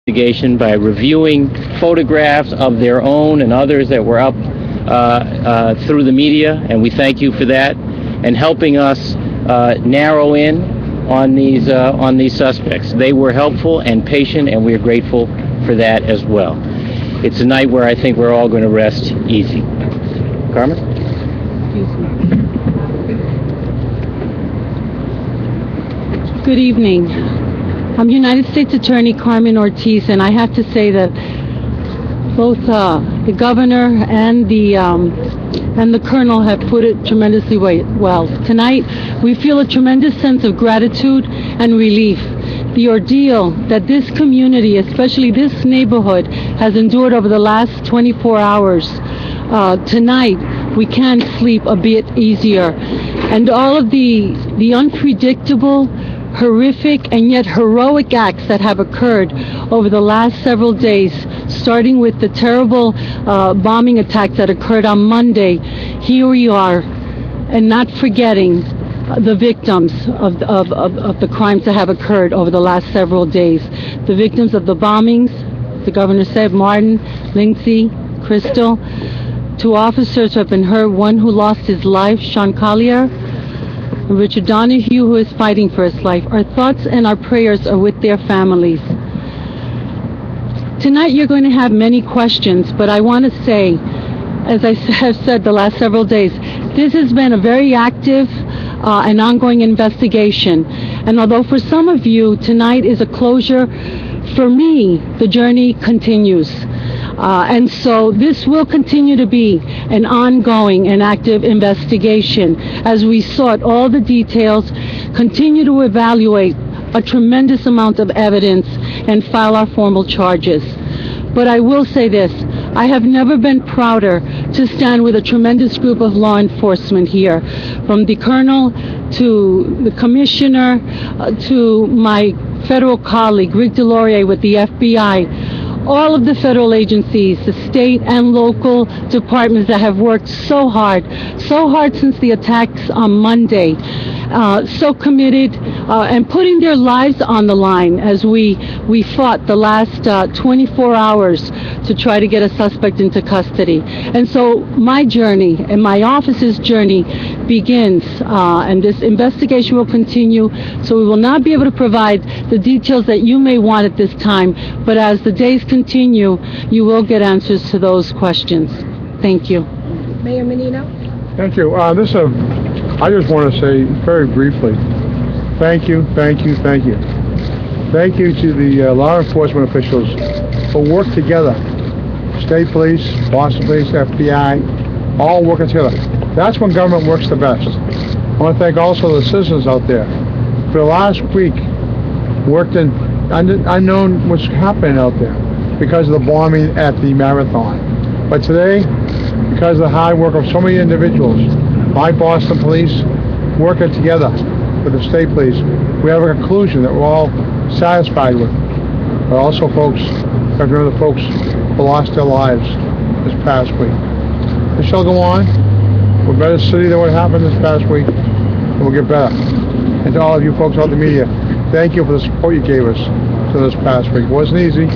investigation by reviewing photographs of their own and others that were up through the media, and we thank you for that, and helping us narrow in on these suspects. They were helpful and patient, and we are grateful for that as well. It's a night where I think we're all going to rest easy. Carmen? Excuse me. Good evening. I'm United States Attorney Carmen Ortiz, and I have to say that both the governor and the colonel have put it tremendously well. Tonight, we feel a tremendous sense of gratitude and relief. The ordeal that this community, especially this neighborhood, has endured over the last 24 hours. Tonight, we can sleep a bit easier. And all of the unpredictable, horrific, and yet heroic acts that have occurred over the last several days, starting with the terrible bombing attacks that occurred on Monday, here we are, and not forgetting the victims of the crimes that have occurred over the last several days. The victims of the bombings, the governor said, Martin, Lindsay, Crystal, 2 officers who have been hurt, 1 who lost his life, Sean Collier, and Richard Donahue, who is fighting for his life. Our thoughts and our prayers are with their families. Tonight you're going to have many questions, but I want to say, as I have said the last several days, this has been a very active and ongoing investigation. And although for some of you tonight is a closure, for me, the journey continues. And so this will continue to be an ongoing and active investigation as we sort all the details, continue to evaluate a tremendous amount of evidence, and file our formal charges. But I will say this, I have never been prouder to stand with a tremendous group of law enforcement here, from the colonel to the commissioner to my federal colleague, Rick Delorier with the FBI, all of the federal agencies, the state and local departments that have worked so hard since the attacks on Monday, so committed and putting their lives on the line as we fought the last 24 hours to try to get a suspect into custody. And so my journey and my office's journey begins, and this investigation will continue, so we will not be able to provide the details that you may want at this time, but as the days continue, you will get answers to those questions. Thank you. Mayor Menino? Thank you. I just want to say very briefly, thank you. Thank you to the law enforcement officials who work together. State police, Boston police, FBI, all working together. That's when government works the best. I want to thank also the citizens out there. For the last week, worked in unknown what's happening out there because of the bombing at the marathon. But today, because of the hard work of so many individuals, my Boston police working together with the state police, we have a conclusion that we're all satisfied with. But also, folks, remember the folks who lost their lives this past week. This shall go on. We're a better city than what happened this past week, and we'll get better. And to all of you folks out in the media, thank you for the support you gave us to this past week. It wasn't easy.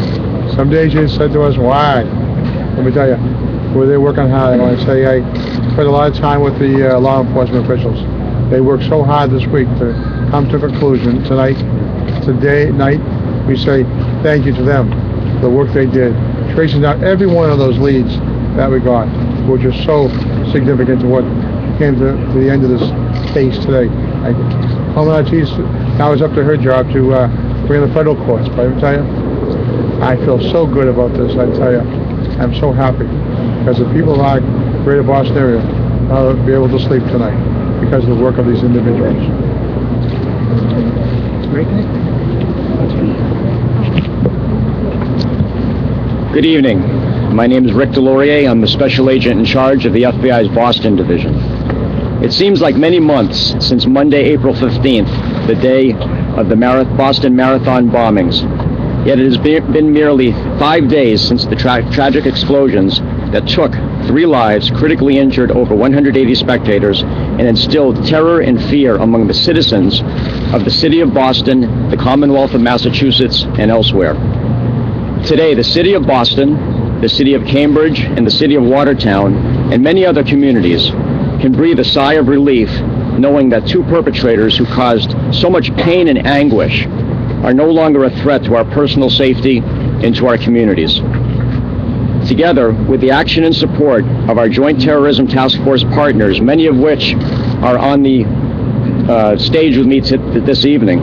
Some days you said to us, why? Let me tell you, were they working hard? I want to say I spent a lot of time with the law enforcement officials. They worked so hard this week to come to a conclusion tonight. Night, we say thank you to them for the work they did, tracing down every one of those leads that we got, which is so significant to what came to the end of this case today. Now it's up to her job to bring the federal courts. But I tell you, I feel so good about this. I tell you, I'm so happy because the people of our greater Boston area will be able to sleep tonight because of the work of these individuals. Good evening. My name is Rick Delorier. I'm the special agent in charge of the FBI's Boston Division. It seems like many months since Monday, April 15th, the day of the Boston Marathon bombings. Yet it has been merely 5 days since the tragic explosions that took 3 lives, critically injured over 180 spectators, and instilled terror and fear among the citizens of the city of Boston, the Commonwealth of Massachusetts, and elsewhere. Today, the city of Boston, the city of Cambridge, and the city of Watertown, and many other communities can breathe a sigh of relief knowing that two perpetrators who caused so much pain and anguish are no longer a threat to our personal safety and to our communities. Together, with the action and support of our Joint Terrorism Task Force partners, many of which are on the stage with me this evening,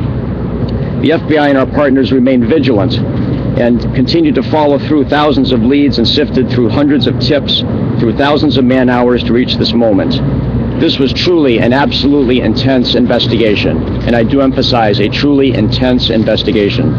the FBI and our partners remain vigilant and continue to follow through thousands of leads and sifted through hundreds of tips, through thousands of man-hours to reach this moment. This was truly an absolutely intense investigation, and I do emphasize a truly intense investigation.